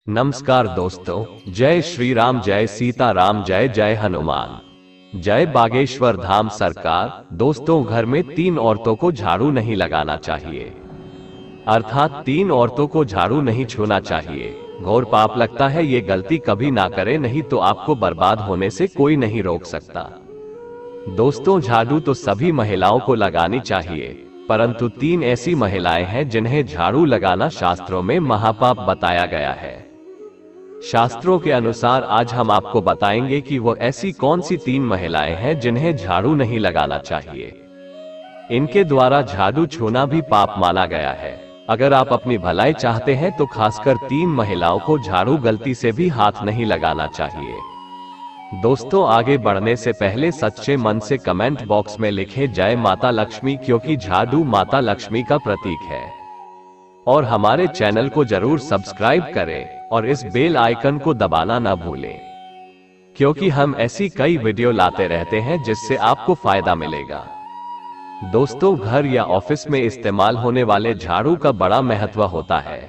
नमस्कार दोस्तों, जय श्री राम, जय सीता राम, जय जय हनुमान, जय बागेश्वर धाम सरकार। दोस्तों, घर में 3 औरतों को झाड़ू नहीं लगाना चाहिए, अर्थात 3 औरतों को झाड़ू नहीं छूना चाहिए। घोर पाप लगता है। ये गलती कभी ना करें, नहीं तो आपको बर्बाद होने से कोई नहीं रोक सकता। दोस्तों, झाड़ू तो सभी महिलाओं को लगानी चाहिए, परंतु 3 ऐसी महिलाएं हैं जिन्हें झाड़ू लगाना शास्त्रों में महापाप बताया गया है। शास्त्रों के अनुसार आज हम आपको बताएंगे कि वो ऐसी कौन सी 3 महिलाएं हैं जिन्हें झाड़ू नहीं लगाना चाहिए। इनके द्वारा झाड़ू छूना भी पाप माना गया है। अगर आप अपनी भलाई चाहते हैं तो खासकर 3 महिलाओं को झाड़ू गलती से भी हाथ नहीं लगाना चाहिए। दोस्तों, आगे बढ़ने से पहले सच्चे मन से कमेंट बॉक्स में लिखें जय माता लक्ष्मी, क्योंकि झाड़ू माता लक्ष्मी का प्रतीक है। और हमारे चैनल को जरूर सब्सक्राइब करें और इस बेल आइकन को दबाना ना भूलें, क्योंकि हम ऐसी कई वीडियो लाते रहते हैं जिससे आपको फायदा मिलेगा। दोस्तों, घर या ऑफिस में इस्तेमाल होने वाले झाड़ू का बड़ा महत्व होता है।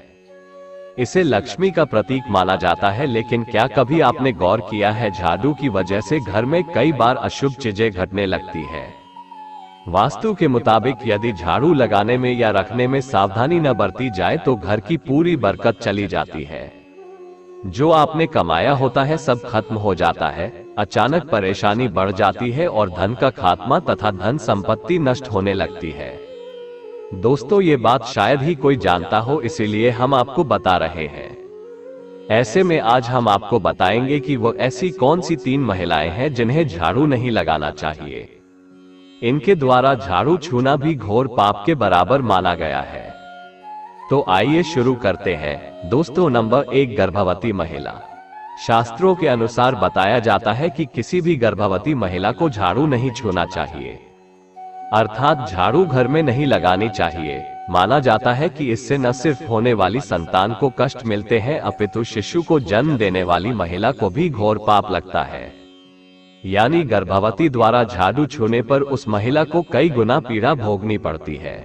इसे लक्ष्मी का प्रतीक माना जाता है, लेकिन क्या कभी आपने गौर किया है, झाड़ू की वजह से घर में कई बार अशुभ चीजें घटने लगती है। वास्तु के मुताबिक यदि झाड़ू लगाने में या रखने में सावधानी न बरती जाए तो घर की पूरी बरकत चली जाती है। जो आपने कमाया होता है सब खत्म हो जाता है, अचानक परेशानी बढ़ जाती है और धन का खात्मा तथा धन संपत्ति नष्ट होने लगती है। दोस्तों, ये बात शायद ही कोई जानता हो, इसीलिए हम आपको बता रहे हैं। ऐसे में आज हम आपको बताएंगे कि वो ऐसी कौन सी 3 महिलाएं हैं जिन्हें झाड़ू नहीं लगाना चाहिए। इनके द्वारा झाड़ू छूना भी घोर पाप के बराबर माना गया है। तो आइए शुरू करते हैं। दोस्तों, नंबर 1, गर्भवती महिला। शास्त्रों के अनुसार बताया जाता है कि किसी भी गर्भवती महिला को झाड़ू नहीं छूना चाहिए, अर्थात झाड़ू घर में नहीं लगानी चाहिए। माना जाता है कि इससे न सिर्फ होने वाली संतान को कष्ट मिलते हैं, अपितु शिशु को जन्म देने वाली महिला को भी घोर पाप लगता है। यानी गर्भवती द्वारा झाड़ू छूने पर उस महिला को कई गुना पीड़ा भोगनी पड़ती है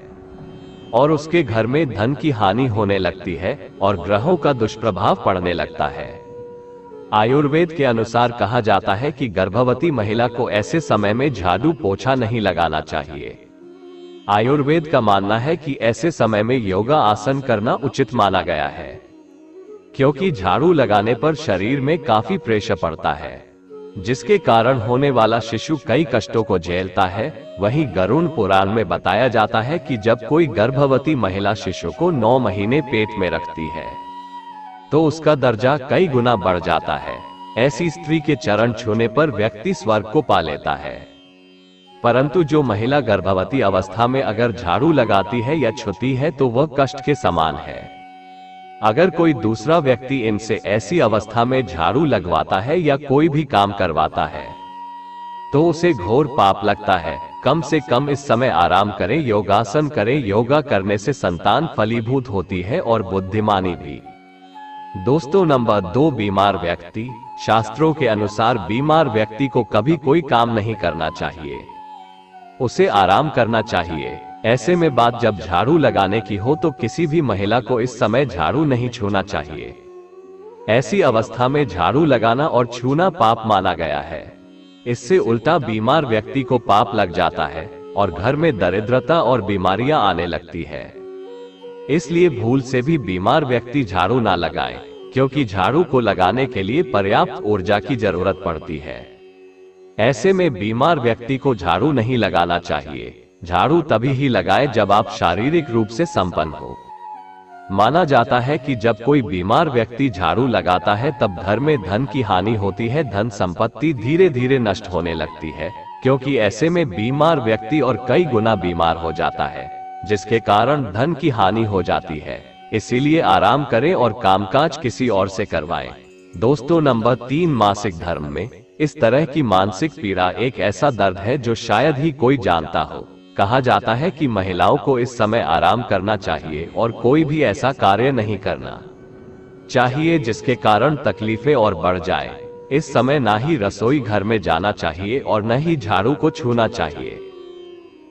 और उसके घर में धन की हानि होने लगती है और ग्रहों का दुष्प्रभाव पड़ने लगता है। आयुर्वेद के अनुसार कहा जाता है कि गर्भवती महिला को ऐसे समय में झाड़ू पोछा नहीं लगाना चाहिए। आयुर्वेद का मानना है कि ऐसे समय में योगा आसन करना उचित माना गया है, क्योंकि झाड़ू लगाने पर शरीर में काफी प्रेशर पड़ता है, जिसके कारण होने वाला शिशु कई कष्टों को झेलता है। वहीं गरुड़ पुराण में बताया जाता है कि जब कोई गर्भवती महिला शिशु को 9 महीने पेट में रखती है तो उसका दर्जा कई गुना बढ़ जाता है। ऐसी स्त्री के चरण छूने पर व्यक्ति स्वर्ग को पा लेता है। परंतु जो महिला गर्भवती अवस्था में अगर झाड़ू लगाती है या छूती है तो वह कष्ट के समान है। अगर कोई दूसरा व्यक्ति इनसे ऐसी अवस्था में झाड़ू लगवाता है या कोई भी काम करवाता है तो उसे घोर पाप लगता है। कम से कम इस समय आराम करें, योगासन करें। योगा करने से संतान फलीभूत होती है और बुद्धिमानी भी। दोस्तों, नंबर 2, बीमार व्यक्ति। शास्त्रों के अनुसार बीमार व्यक्ति को कभी कोई काम नहीं करना चाहिए, उसे आराम करना चाहिए। ऐसे में बात जब झाड़ू लगाने की हो तो किसी भी महिला को इस समय झाड़ू नहीं छूना चाहिए। ऐसी अवस्था में झाड़ू लगाना और छूना पाप माना गया है। इससे उल्टा बीमार व्यक्ति को पाप लग जाता है और घर में दरिद्रता और बीमारियां आने लगती है। इसलिए भूल से भी बीमार व्यक्ति झाड़ू ना लगाएं, क्योंकि झाड़ू को लगाने के लिए पर्याप्त ऊर्जा की जरूरत पड़ती है। ऐसे में बीमार व्यक्ति को झाड़ू नहीं लगाना चाहिए। झाड़ू तभी ही लगाएं जब आप शारीरिक रूप से संपन्न हो। माना जाता है कि जब कोई बीमार व्यक्ति झाड़ू लगाता है तब घर में धन की हानि होती है, धन संपत्ति धीरे धीरे नष्ट होने लगती है, क्योंकि ऐसे में बीमार व्यक्ति और कई गुना बीमार हो जाता है, जिसके कारण धन की हानि हो जाती है। इसीलिए आराम करें और कामकाज किसी और से करवाएं। दोस्तों, नंबर 3, मासिक धर्म में। इस तरह की मानसिक पीड़ा एक ऐसा दर्द है जो शायद ही कोई जानता हो। कहा जाता है कि महिलाओं को इस समय आराम करना चाहिए और कोई भी ऐसा कार्य नहीं करना चाहिए जिसके कारण तकलीफें और बढ़ जाएं। इस समय ना ही रसोई घर में जाना चाहिए और न ही झाड़ू को छूना चाहिए।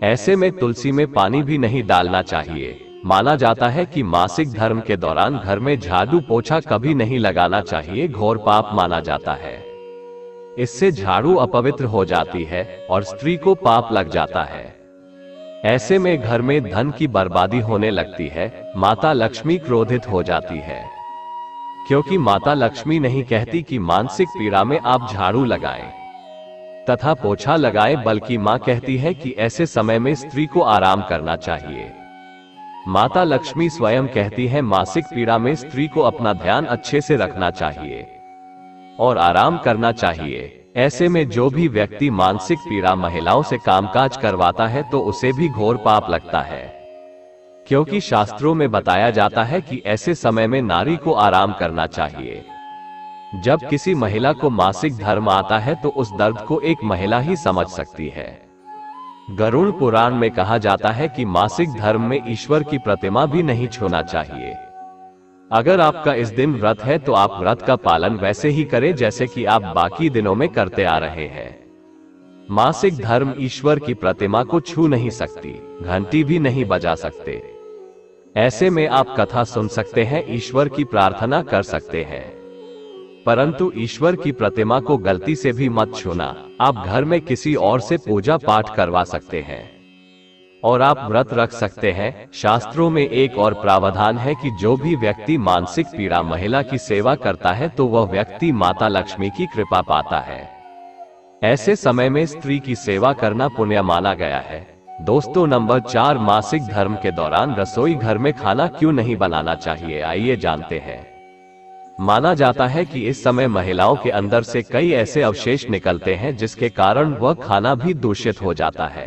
ऐसे में तुलसी में पानी भी नहीं डालना चाहिए। माना जाता है कि मासिक धर्म के दौरान घर में झाड़ू पोछा कभी नहीं लगाना चाहिए, घोर पाप माना जाता है। इससे झाड़ू अपवित्र हो जाती है और स्त्री को पाप लग जाता है। ऐसे में घर में धन की बर्बादी होने लगती है। माता लक्ष्मी क्रोधित हो जाती है, क्योंकि माता लक्ष्मी नहीं कहती कि मानसिक पीड़ा में आप झाड़ू लगाएं तथा पोछा लगाएं, बल्कि मां कहती है कि ऐसे समय में स्त्री को आराम करना चाहिए। माता लक्ष्मी स्वयं कहती है मासिक पीड़ा में स्त्री को अपना ध्यान अच्छे से रखना चाहिए और आराम करना चाहिए। ऐसे में जो भी व्यक्ति मानसिक पीड़ा महिलाओं से कामकाज करवाता है तो उसे भी घोर पाप लगता है, क्योंकि शास्त्रों में बताया जाता है कि ऐसे समय में नारी को आराम करना चाहिए। जब किसी महिला को मासिक धर्म आता है तो उस दर्द को एक महिला ही समझ सकती है। गरुड़ पुराण में कहा जाता है कि मासिक धर्म में ईश्वर की प्रतिमा भी नहीं छूना चाहिए। अगर आपका इस दिन व्रत है तो आप व्रत का पालन वैसे ही करें जैसे कि आप बाकी दिनों में करते आ रहे हैं। मासिक धर्म ईश्वर की प्रतिमा को छू नहीं सकती, घंटी भी नहीं बजा सकते। ऐसे में आप कथा सुन सकते हैं, ईश्वर की प्रार्थना कर सकते हैं, परंतु ईश्वर की प्रतिमा को गलती से भी मत छूना। आप घर में किसी और से पूजा पाठ करवा सकते हैं और आप व्रत रख सकते हैं। शास्त्रों में एक और प्रावधान है कि जो भी व्यक्ति मानसिक पीड़ा महिला की सेवा करता है तो वह व्यक्ति माता लक्ष्मी की कृपा पाता है। ऐसे समय में स्त्री की सेवा करना पुण्य माना गया है। दोस्तों, नंबर 4, मासिक धर्म के दौरान रसोई घर में खाना क्यों नहीं बनाना चाहिए, आइए जानते हैं। माना जाता है कि इस समय महिलाओं के अंदर से कई ऐसे अवशेष निकलते हैं जिसके कारण वह खाना भी दूषित हो जाता है।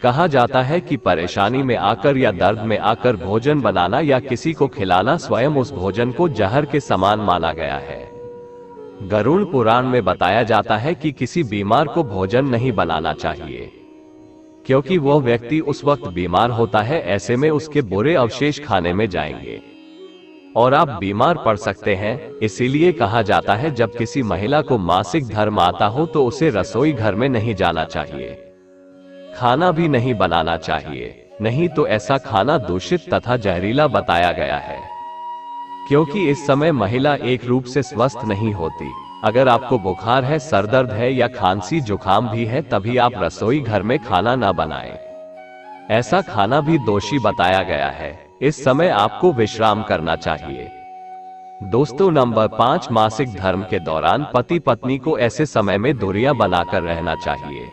कहा जाता है कि परेशानी में आकर या दर्द में आकर भोजन बनाना या किसी को खिलाना स्वयं उस भोजन को जहर के समान माना गया है। गरुड़ पुराण में बताया जाता है कि किसी बीमार को भोजन नहीं बनाना चाहिए, क्योंकि वह व्यक्ति उस वक्त बीमार होता है। ऐसे में उसके बुरे अवशेष खाने में जाएंगे और आप बीमार पड़ सकते हैं। इसीलिए कहा जाता है जब किसी महिला को मासिक धर्म आता हो तो उसे रसोई घर में नहीं जाना चाहिए, खाना भी नहीं बनाना चाहिए, नहीं तो ऐसा खाना दूषित तथा जहरीला बताया गया है, क्योंकि इस समय महिला एक रूप से स्वस्थ नहीं होती। अगर आपको बुखार है, सरदर्द है या खांसी जुकाम भी है तभी आप रसोई घर में खाना न बनाएं। ऐसा खाना भी दोषी बताया गया है। इस समय आपको विश्राम करना चाहिए। दोस्तों, नंबर 5, मासिक धर्म के दौरान पति पत्नी को ऐसे समय में दूरियां बनाकर रहना चाहिए।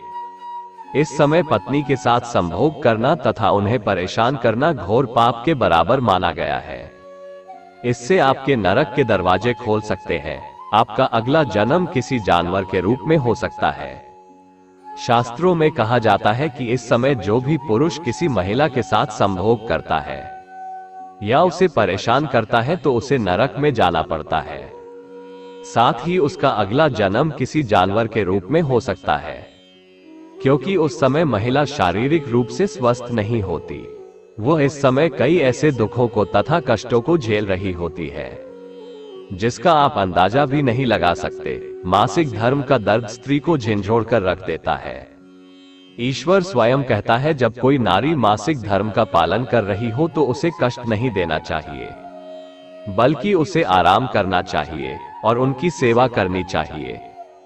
इस समय पत्नी के साथ संभोग करना तथा उन्हें परेशान करना घोर पाप के बराबर माना गया है। इससे आपके नरक के दरवाजे खोल सकते हैं। आपका अगला जन्म किसी जानवर के रूप में हो सकता है। शास्त्रों में कहा जाता है कि इस समय जो भी पुरुष किसी महिला के साथ संभोग करता है या उसे परेशान करता है तो उसे नरक में जाना पड़ता है। साथ ही उसका अगला जन्म किसी जानवर के रूप में हो सकता है, क्योंकि उस समय महिला शारीरिक रूप से स्वस्थ नहीं होती। वो इस समय कई ऐसे दुखों को तथा कष्टों को झेल रही होती है जिसका आप अंदाजा भी नहीं लगा सकते। मासिक धर्म का दर्द स्त्री को झंझोड़ कर रख देता है। ईश्वर स्वयं कहता है जब कोई नारी मासिक धर्म का पालन कर रही हो तो उसे कष्ट नहीं देना चाहिए, बल्कि उसे आराम करना चाहिए और उनकी सेवा करनी चाहिए।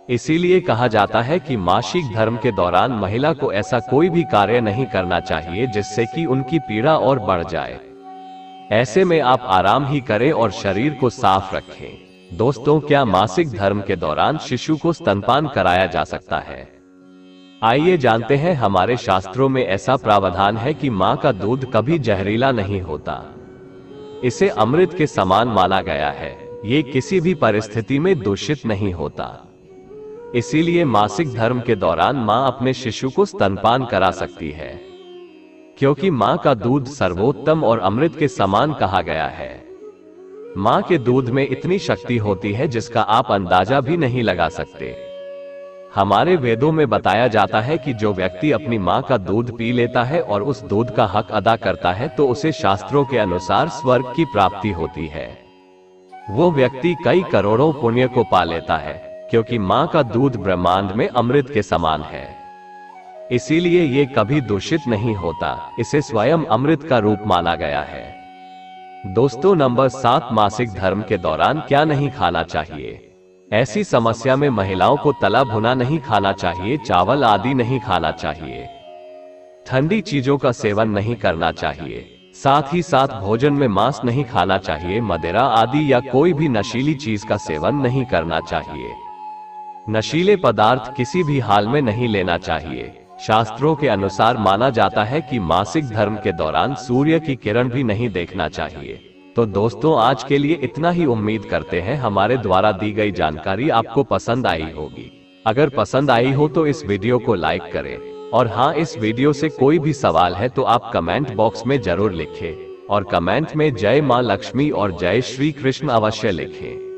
इसीलिए कहा जाता है कि मासिक धर्म के दौरान महिला को ऐसा कोई भी कार्य नहीं करना चाहिए जिससे कि उनकी पीड़ा और बढ़ जाए। ऐसे में आप आराम ही करें और शरीर को साफ रखें। दोस्तों, क्या मासिक धर्म के दौरान शिशु को स्तनपान कराया जा सकता है? आइए जानते हैं। हमारे शास्त्रों में ऐसा प्रावधान है कि मां का दूध कभी जहरीला नहीं होता, इसे अमृत के समान माना गया है। ये किसी भी परिस्थिति में दूषित नहीं होता। इसीलिए मासिक धर्म के दौरान मां अपने शिशु को स्तनपान करा सकती है, क्योंकि मां का दूध सर्वोत्तम और अमृत के समान कहा गया है। मां के दूध में इतनी शक्ति होती है जिसका आप अंदाजा भी नहीं लगा सकते। हमारे वेदों में बताया जाता है कि जो व्यक्ति अपनी मां का दूध पी लेता है और उस दूध का हक अदा करता है तो उसे शास्त्रों के अनुसार स्वर्ग की प्राप्ति होती है। वो व्यक्ति कई करोड़ों पुण्य को पा लेता है, क्योंकि मां का दूध ब्रह्मांड में अमृत के समान है। इसीलिए ये कभी दूषित नहीं होता, इसे स्वयं अमृत का रूप माना गया है। दोस्तों नंबर 7, मासिक धर्म के दौरान क्या नहीं खाना चाहिए। ऐसी समस्या में महिलाओं को तला भुना नहीं खाना चाहिए, चावल आदि नहीं खाना चाहिए, ठंडी चीजों का सेवन नहीं करना चाहिए, साथ ही साथ भोजन में मांस नहीं खाना चाहिए, मदिरा आदि या कोई भी नशीली चीज का सेवन नहीं करना चाहिए। नशीले पदार्थ किसी भी हाल में नहीं लेना चाहिए। शास्त्रों के अनुसार माना जाता है कि मासिक धर्म के दौरान सूर्य की किरण भी नहीं देखना चाहिए। तो दोस्तों आज के लिए इतना ही। उम्मीद करते हैं हमारे द्वारा दी गई जानकारी आपको पसंद आई होगी। अगर पसंद आई हो तो इस वीडियो को लाइक करें, और हाँ, इस वीडियो से कोई भी सवाल है तो आप कमेंट बॉक्स में जरूर लिखें, और कमेंट में जय मां लक्ष्मी और जय श्री कृष्ण अवश्य लिखें।